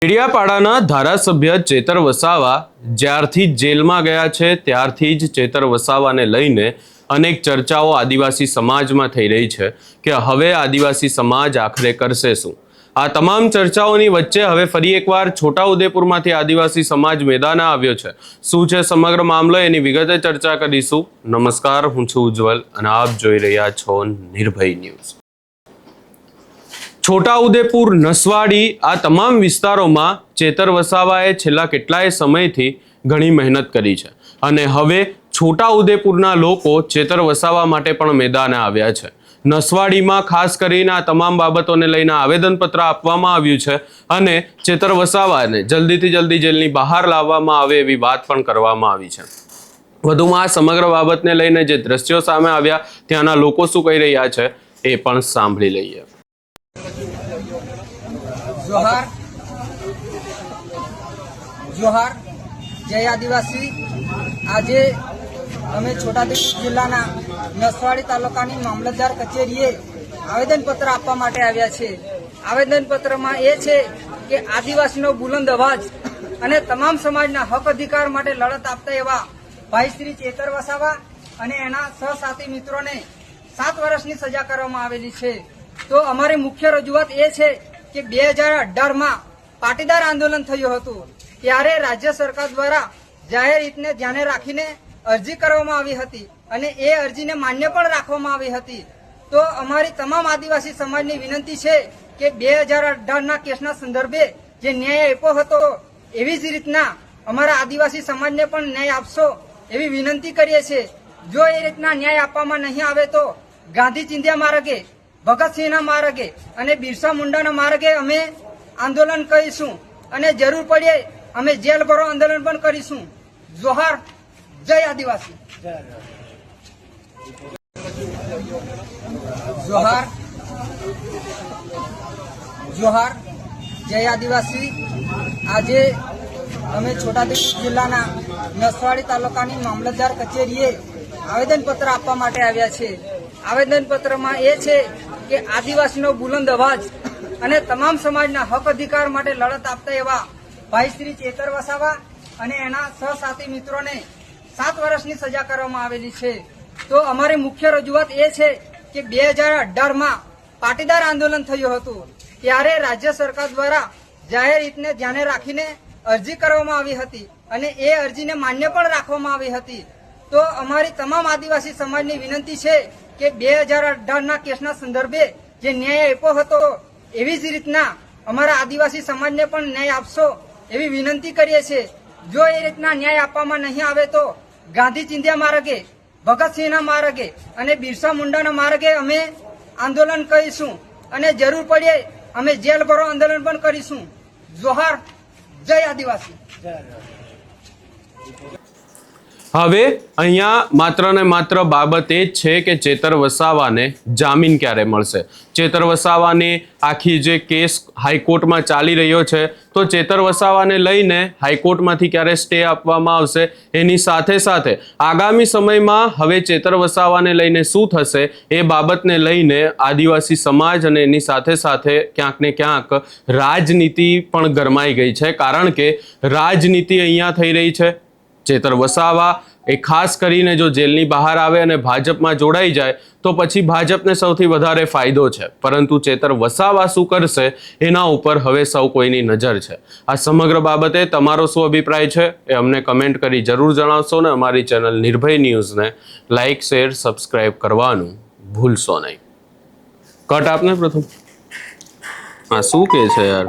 ડેડિયાપાડાના ધારાસભ્ય ચેતર વસાવા જ્યારથી જેલમાં ગયા છે ત્યારથી જ ચેતર વસાવાને લઈને અનેક ચર્ચાઓ આદિવાસી સમાજમાં થઈ રહી છે કે હવે આદિવાસી સમાજ આખરે કરશે શું। આ તમામ ચર્ચાઓની વચ્ચે હવે ફરી એકવાર છોટાઉદેપુરમાંથી આદિવાસી સમાજ મેદાને આવ્યો છે। શું છે સમગ્ર મામલો એની વિગતે ચર્ચા કરીશું। નમસ્કાર, હું છું ઉજ્જવલ અને આપ જોઈ રહ્યા છો નિર્ભય ન્યૂઝ। છોટાઉદેપુર, નસવાડી આ તમામ વિસ્તારોમાં ચેતર વસાવાએ છેલ્લા કેટલાય સમયથી ઘણી મહેનત કરી છે અને હવે છોટાઉદેપુરના લોકો ચેતર વસાવા માટે પણ મેદાને આવ્યા છે। નસવાડીમાં ખાસ કરીને આ તમામ બાબતોને લઈને આવેદનપત્ર આપવામાં આવ્યું છે અને ચેતર વસાવાને જલ્દીથી જલ્દી જેલની બહાર લાવવામાં આવે એવી વાત પણ કરવામાં આવી છે। વધુમાં આ સમગ્ર બાબતને લઈને જે દ્રશ્યો સામે આવ્યા ત્યાંના લોકો શું કહી રહ્યા છે એ પણ સાંભળી લઈએ। जोहार जोहार जय आदिवासी। आज अमे छोटाउदेपुर जिल्लाना नसवाड़ी तालुकानी मामलतदार कचेरीए आवेदनपत्र आपवा माटे आव्या छे। आवेदनपत्रमां ए छे के आदिवासीनो बुलंद अवाज अने तमाम समाजना हक अधिकार माटे लड़त आपता एवा भाई श्री चेतर वसावा अने एना सहसाथी मित्रोने 7 वर्षनी सजा करवामां आवेली छे। तो अमारी मुख्य रजूआत ए छे કે 2018માં પાટીદાર આંદોલન થયું હતું ત્યારે રાજ્ય સરકાર દ્વારા જાહેર હિતને ધ્યાને રાખીને અરજી કરવામાં આવી હતી અને એ અરજીને માન્ય પણ રાખવામાં આવી હતી। તો અમારી તમામ આદિવાસી સમાજની વિનંતી છે કે 2018ના કેસના સંદર્ભે જે ન્યાય આપ્યો હતો એવી જ રીતના અમારા આદિવાસી સમાજને પણ ન્યાય આપશો એવી વિનંતી કરીએ છીએ। જો એ રીતના ન્યાય આપવામાં નહીં આવે તો ગાંધી ચિંધ્યા માર્ગે, ભગતસિંહના માર્ગે અને બિરસા મુંડાના માર્ગે અમે આંદોલન કરીશું અને જરૂર પડે અમે જેલ ભરો આંદોલન પણ કરીશું। જોહાર, જય આદિવાસી। જોહાર જોહાર જય આદિવાસી। આજે અમે છોટાઉદેપુર જિલ્લાના નસવાડી તાલુકાની મામલતદાર કચેરીએ આવેદનપત્ર આપવા માટે આવ્યા છે। આવેદનપત્રમાં એ છે કે આદિવાસીનો બુલંદ અવાજ અને તમામ સમાજના હક અધિકાર માટે લડત આપતા એવા ભાઈ શ્રી ચેતર વસાવા અને એના સહસાથી મિત્રોને 7 વર્ષની સજા કરવામાં આવેલી છે। તો અમારી મુખ્ય રજૂઆત એ છે કે 2018માં પાટીદાર આંદોલન થયું હતું ત્યારે રાજ્ય સરકાર દ્વારા જાહેર હિતને ધ્યાને રાખીને અરજી કરવામાં આવી હતી અને એ અરજીને માન્ય પણ રાખવામાં આવી હતી। તો અમારી તમામ આદિવાસી સમાજની વિનંતી છે કે 2018ના કેસના સંદર્ભે જે ન્યાય આપ્યો હતો એવી જ રીતના અમારા આદિવાસી સમાજને પણ ન્યાય આપશો એવી વિનંતી કરીએ છીએ। જો એ રીતના ન્યાય આપવામાં નહીં આવે તો ગાંધી ચિંધ્યા માર્ગે, ભગતસિંહના માર્ગે અને બિરસા મુંડાના માર્ગે અમે આંદોલન કરીશું અને જરૂર પડે અમે જેલ ભરો આંદોલન પણ કરીશું। જોહાર, જય આદિવાસી। હવે અહીંયા માત્ર ને માત્ર બાબત એ જ છે કે ચેતર વસાવાને જામીન ક્યારે મળશે। ચેતર વસાવાની આખી જે કેસ હાઈકોર્ટમાં ચાલી રહ્યો છે તો ચેતર વસાવાને લઈને હાઈકોર્ટમાંથી ક્યારે સ્ટે આપવામાં આવશે એની સાથે સાથે આગામી સમયમાં હવે ચેતર વસાવાને લઈને શું થશે એ બાબતને લઈને આદિવાસી સમાજ અને એની સાથે સાથે ક્યાંક ને ક્યાંક રાજનીતિ પણ ગરમાઈ ગઈ છે। કારણ કે રાજનીતિ અહીંયા થઈ રહી છે। ચેતર વસાવા એ ખાસ કરીને જો જેલની બહાર આવે અને ભાજપમાં જોડાઈ જાય તો પછી ભાજપને સૌથી વધારે ફાયદો છે, પરંતુ ચેતર વસાવા શું કરશે એના ઉપર હવે સૌ કોઈની નજર છે। આ સમગ્ર બાબતે તમારો શું અભિપ્રાય છે એ અમને કમેન્ટ કરી જરૂર જણાવશો ને અમારી ચેનલ નિર્ભય ન્યૂઝને લાઇક, શેર, સબસ્ક્રાઇબ કરવાનું ભૂલશો નહીં। કટ આપને પ્રથમ, હા શું કહે છે યાર।